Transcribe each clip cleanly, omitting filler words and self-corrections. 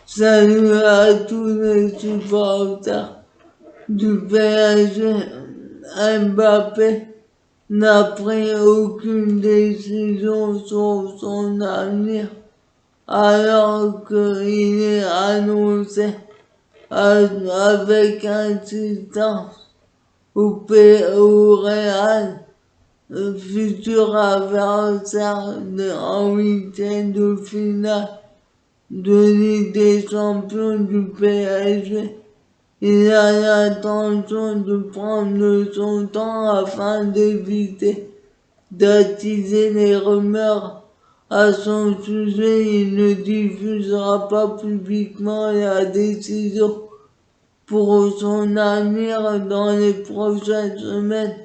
Salut à tous les supporters du PSG. Mbappé n'a pris aucune décision sur son avenir alors qu'il est annoncé avec insistance au Real, futur adversaire en huitième de finale de Ligue des Champions du PSG. Il a l'intention de prendre son temps afin d'éviter d'attiser les rumeurs à son sujet. Il ne diffusera pas publiquement la décision pour son avenir dans les prochaines semaines,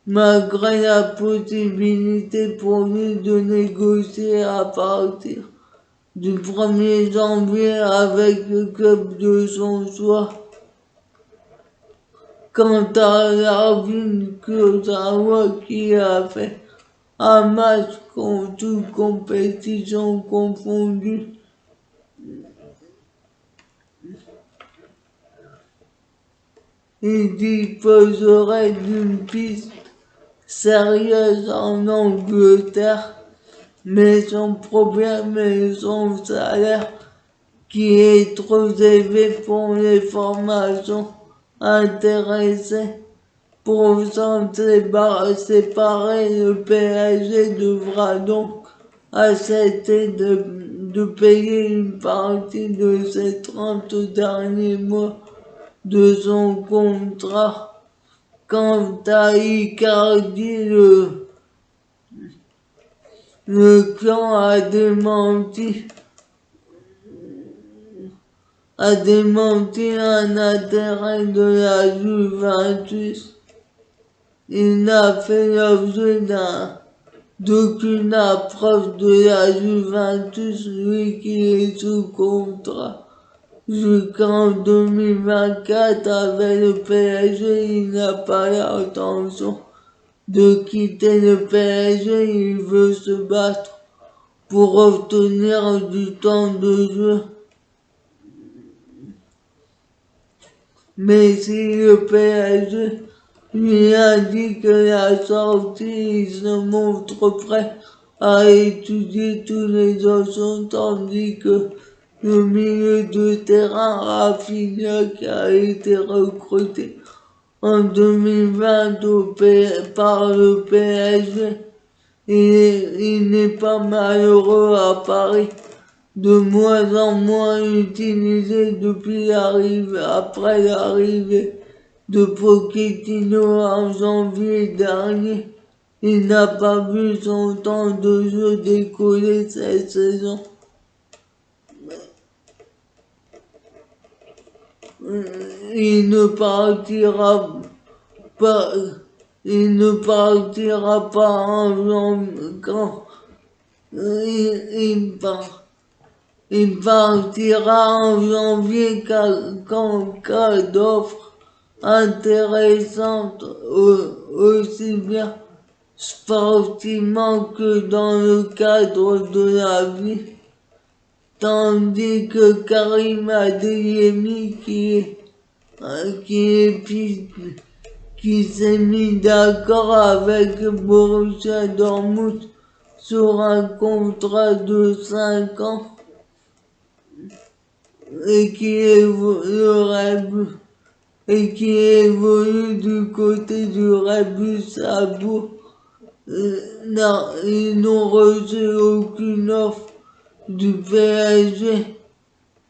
malgré la possibilité pour lui de négocier à partir du 1er janvier avec le club de son choix. Quant à Lavin Kurzawa qui a fait un match contre toute compétition confondue, il disposerait d'une piste sérieuse en Angleterre, mais son problème est son salaire qui est trop élevé pour les formations intéressées. Pour s'en séparer, le PSG devra donc accepter de payer une partie de ces 30 derniers mois de son contrat. Quant à Icardi, le clan a démenti un intérêt de la Juventus. Il n'a fait l'objet d'aucune preuve de la Juventus, lui qui est sous contrat jusqu'en 2024 avec le PSG. Il n'a pas l'intention de quitter le PSG, il veut se battre pour obtenir du temps de jeu. Mais si le PSG lui indique la sortie, il se montre prêt à étudier tous les options, tandis que le milieu de terrain Rafinha, qui a été recruté en 2020 par le PSG, il n'est pas malheureux à Paris, de moins en moins utilisé après l'arrivée de Pochettino en janvier dernier. Il n'a pas vu son temps de jeu décoller cette saison. Il ne partira pas, il ne partira pas en janvier quand il partira en janvier qu'en cas d'offre intéressante aussi bien sportivement que dans le cadre de la vie. Tandis que Karim Adeyemi qui s'est mis d'accord avec Borussia Dortmund sur un contrat de 5 ans et qui évolue du côté du Red Salzbourg. Non, ils n'ont reçu aucune offre du PSG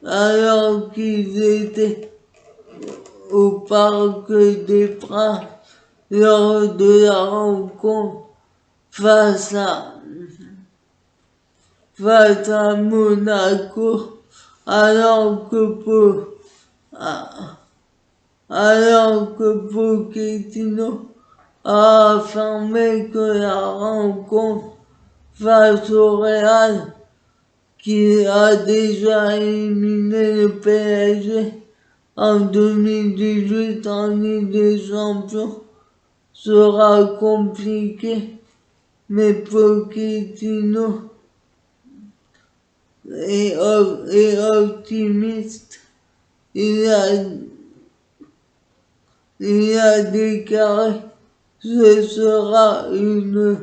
alors qu'ils étaient au Parc des Princes lors de la rencontre face à Monaco, alors que Pochettino a affirmé que la rencontre face au Real, qui a déjà éliminé le PSG en 2018 en Ligue des Champions, sera compliquée, mais Pochettino et optimiste. Il a déclaré: ce sera une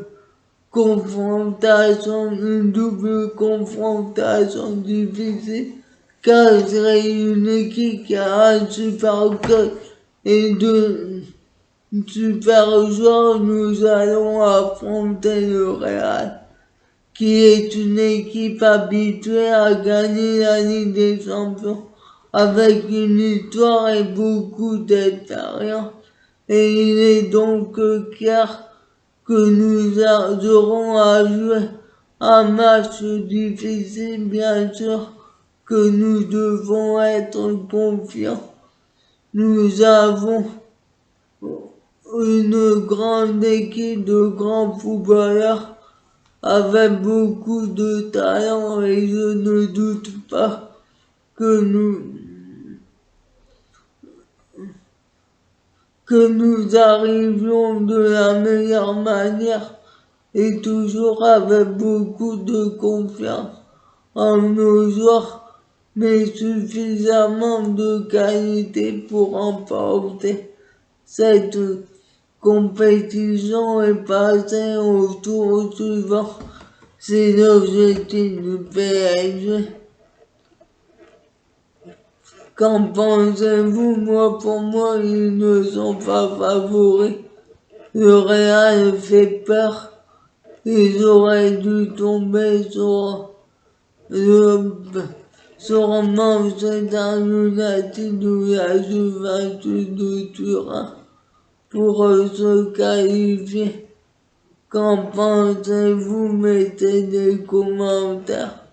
confrontation, une double confrontation difficile, car c'est une équipe qui a un super coach et de super joueurs. Nous allons affronter le Real, qui est une équipe habituée à gagner la Ligue des Champions, avec une histoire et beaucoup d'expérience. Et il est donc clair que nous aurons à jouer un match difficile, bien sûr, que nous devons être confiants. Nous avons une grande équipe de grands footballeurs avec beaucoup de talent et je ne doute pas que nous arrivions de la meilleure manière et toujours avec beaucoup de confiance en nos joueurs, mais suffisamment de qualité pour emporter cette compétition et passer au tour suivant. C'est l'objectif du PSG. Qu'en pensez-vous? Moi, pour moi, ils ne sont pas favoris. Le Real fait peur. Ils auraient dû tomber sur Manchester United ou la Juventus de Turin pour se qualifier. Qu'en pensez-vous? Mettez des commentaires.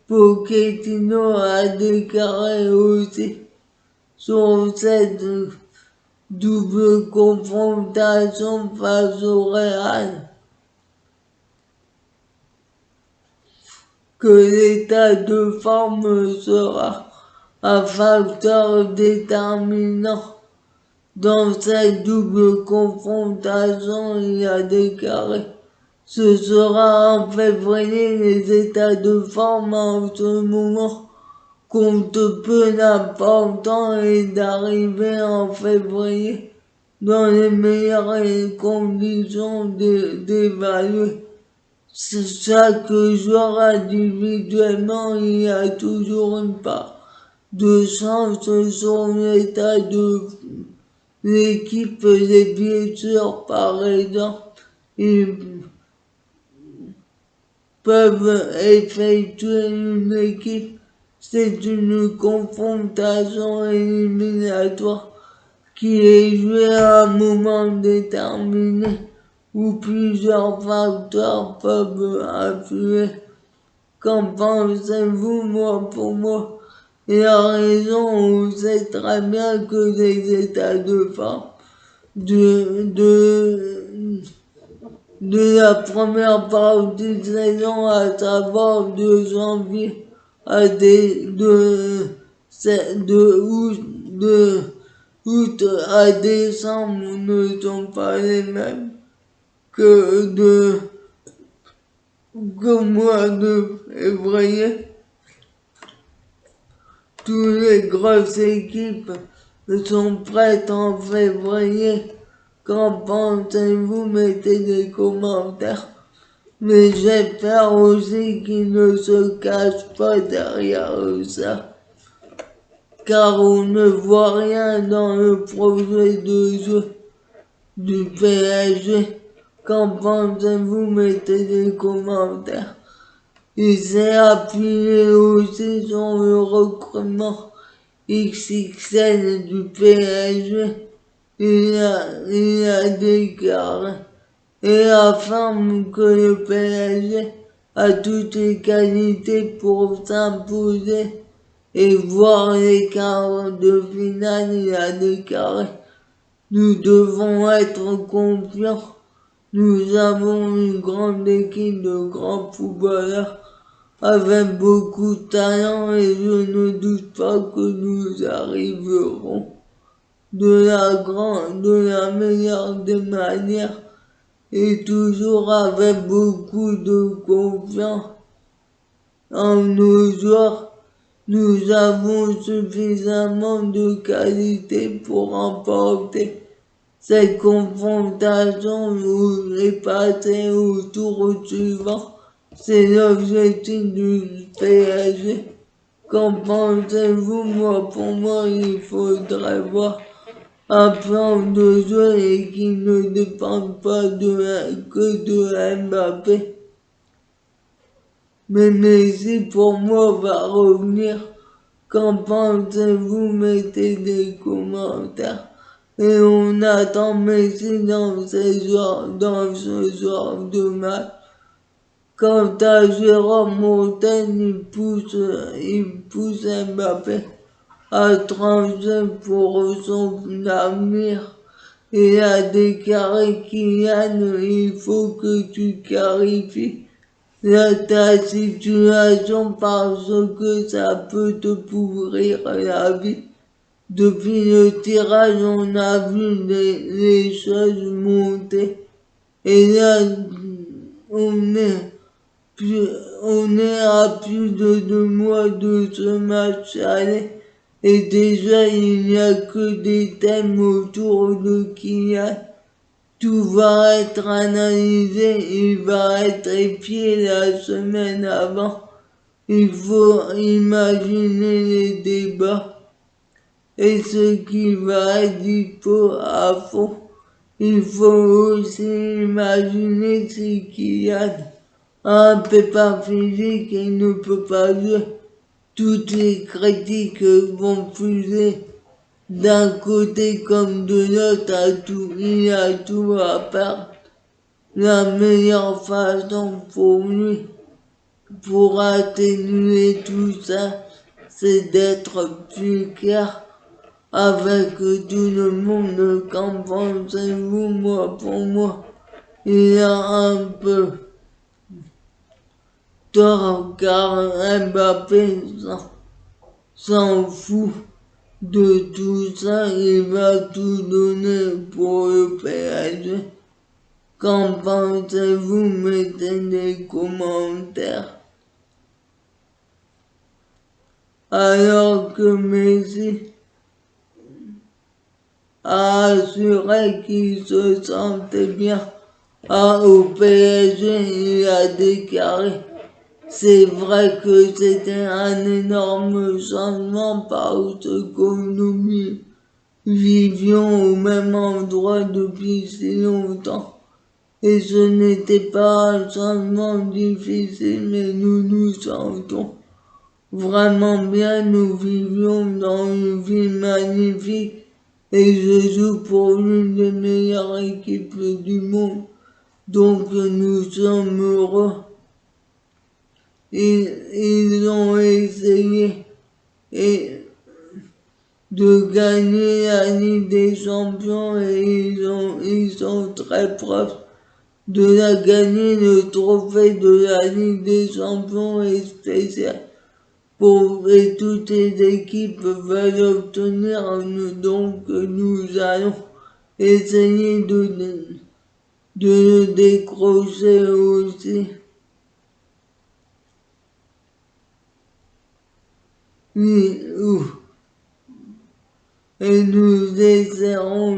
Pochettino a déclaré aussi sur cette double confrontation face au Real que l'état de forme sera un facteur déterminant dans cette double confrontation. Il a déclaré: ce sera en février. Les états de forme en ce moment comptent peu d'important et d'arriver en février dans les meilleures conditions d'évaluer chaque joueur individuellement. Il y a toujours une part de chance sur l'état de l'équipe. Les blessures, par exemple, ils peuvent effectuer une équipe. C'est une confrontation éliminatoire qui est jouée à un moment déterminé où plusieurs facteurs peuvent influer. Qu'en pensez-vous? Moi, pour moi, il a raison. On sait très bien que les états de forme de la première partie de saison, à savoir de janvier à août à décembre, ne sont pas les mêmes que mois de février. Toutes les grosses équipes sont prêtes en février. Qu'en pensez-vous? Mettez des commentaires. Mais j'espère aussi qu'ils ne se cachent pas derrière ça, car on ne voit rien dans le projet de jeu du PSG. Qu'en pensez-vous? Mettez des commentaires. Il s'est appuyé aussi sur le recrutement XXL du PSG. Il a déclaré et affirme que le PSG a toutes les qualités pour s'imposer et voir les quarts de finale. Il a déclaré: nous devons être confiants. Nous avons une grande équipe de grands footballeurs avec beaucoup de talent et je ne doute pas que nous arriverons de la meilleure des manières et toujours avec beaucoup de confiance. En nos jours, nous avons suffisamment de qualité pour remporter cette confrontation ou les passer au tour suivant. C'est l'objectif du PSG. Qu'en pensez-vous? Moi, pour moi, il faudrait voir un plan de jeu et qui ne dépende pas que de Mbappé. Mais Messi, pour moi, va revenir. Qu'en pensez-vous? Mettez des commentaires. Et on attend Messi dans ce genre de match. Quant à Jérôme Montaigne, il pousse Mbappé à trancher pour son avenir. Il a déclaré: Kylian, il faut que tu clarifies ta situation parce que ça peut te pourrir la vie. Depuis le tirage, on a vu les choses monter. Et là, on est, on est à plus de 2 mois de ce match aller. Et déjà, il n'y a que des thèmes autour de Kylian. Tout va être analysé, il va être épié la semaine avant. Il faut imaginer les débats et ce qui va être dispo à fond. Il faut aussi imaginer si Kylian a un pépin physique et ne peut pas jouer. Toutes les critiques vont fuser d'un côté comme de l'autre. Il a tout à perdre. La meilleure façon pour lui, pour atténuer tout ça, c'est d'être plus clair avec tout le monde. Qu'en pensez-vous? Moi, pour moi, il a un peu tort car Mbappé s'en fout de tout ça. Il va tout donner pour le PSG. Qu'en pensez-vous? Mettez des commentaires. Alors que Messi a assuré qu'il se sentait bien au PSG, il a déclaré: c'est vrai que c'était un énorme changement parce que nous vivions au même endroit depuis si longtemps. Et ce n'était pas un changement difficile, mais nous nous sentons vraiment bien. Nous vivions dans une ville magnifique et je joue pour l'une des meilleures équipes du monde. Donc nous sommes heureux. Ils ont essayé de gagner la Ligue des Champions et ils sont très proches de la gagner. Le trophée de la Ligue des Champions est spécial et toutes les équipes veulent obtenir, donc nous allons essayer de le décrocher aussi. Et nous essaierons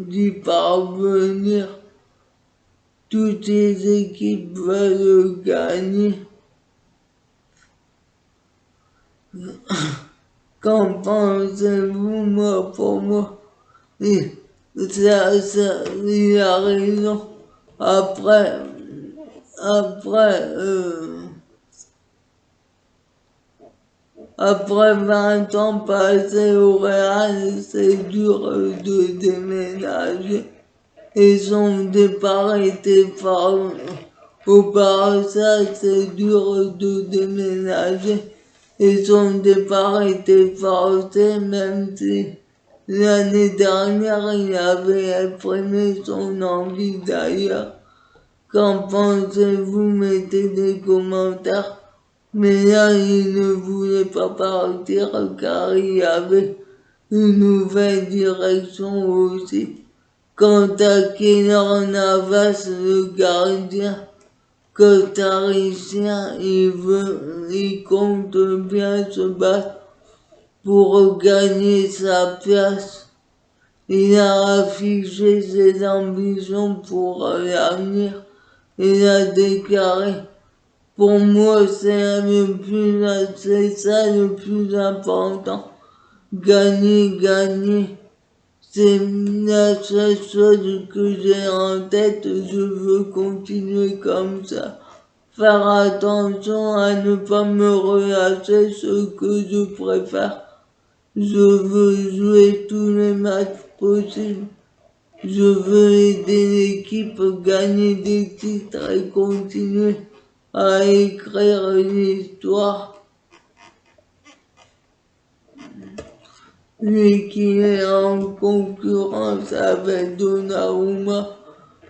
d'y parvenir. Toutes les équipes veulent gagner. Qu'en pensez-vous? Moi, pour moi, il a raison. Après, après 20 ans passés au Real, c'est dur de déménager. Et son départ était fort. Au Barça, c'est dur de déménager. Et son départ était forcé, même si l'année dernière il avait exprimé son envie d'ailleurs. Qu'en pensez-vous? Mettez des commentaires. Mais là, il ne voulait pas partir car il y avait une nouvelle direction aussi. Quant à Keylor Navas, le gardien, costaricien, il compte bien se battre pour gagner sa place. Il a affiché ses ambitions pour l'avenir. Il a déclaré: pour moi, c'est ça le plus important. Gagner, gagner. C'est la seule chose que j'ai en tête. Je veux continuer comme ça. Faire attention à ne pas me relâcher, ce que je préfère. Je veux jouer tous les matchs possibles. Je veux aider l'équipe à gagner des titres et continuer à écrire une histoire. Lui qui est en concurrence avec Donnarumma,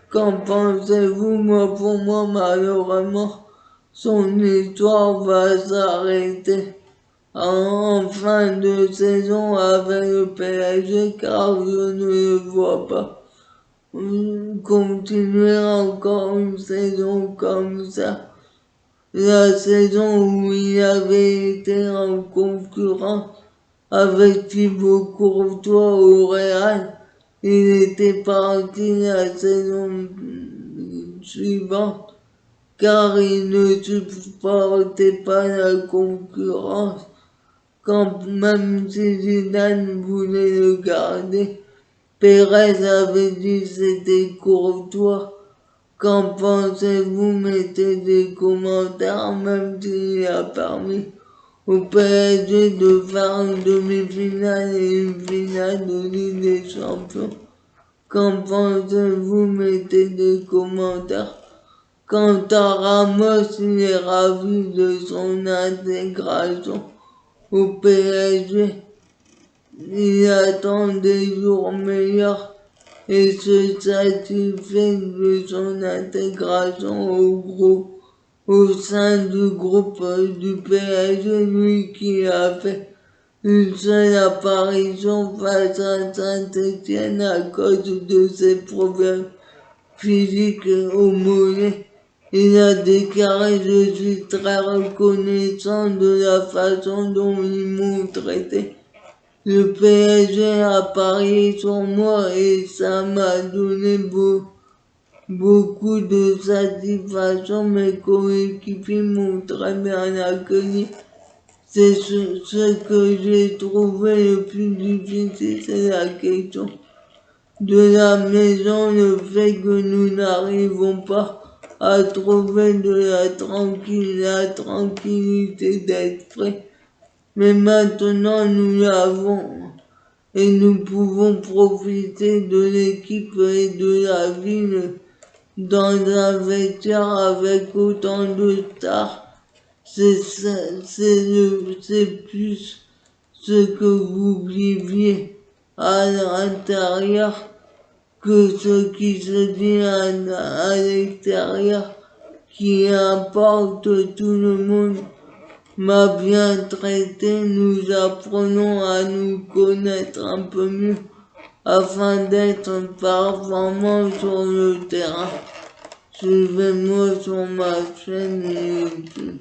qu'en pensez-vous? Pour moi, malheureusement, son histoire va s'arrêter en fin de saison avec le PSG, car je ne le vois pas continuer encore une saison comme ça. La saison où il avait été en concurrence avec Thibaut Courtois au Real, il était parti la saison suivante car il ne supportait pas la concurrence. Quand même si Zidane voulait le garder, Pérez avait dit c'était Courtois. Qu'en pensez-vous? Mettez des commentaires, même s'il a permis au PSG de faire une demi-finale et une finale de Ligue des Champions. Qu'en pensez-vous? Mettez des commentaires. Quant à Ramos, il est ravi de son intégration au PSG. Il attend des jours meilleurs et se satisfait de son intégration au sein du groupe du PSG, lui qui a fait une seule apparition face à Saint-Étienne à cause de ses problèmes physiques au mollet. Il a déclaré: je suis très reconnaissant de la façon dont ils m'ont traité. Le PSG a parié sur moi et ça m'a donné beaucoup de satisfaction. Mes coéquipiers m'ont très bien accueilli. C'est ce que j'ai trouvé le plus difficile, c'est la question de la maison, le fait que nous n'arrivons pas à trouver de la tranquillité d'esprit. Mais maintenant nous l'avons et nous pouvons profiter de l'équipe et de la ville dans un vestiaire avec autant de stars. C'est plus ce que vous viviez à l'intérieur que ce qui se dit à l'extérieur qui importe. Tout le monde m'a bien traité. Nous apprenons à nous connaître un peu mieux afin d'être performants sur le terrain. Suivez-moi sur ma chaîne YouTube.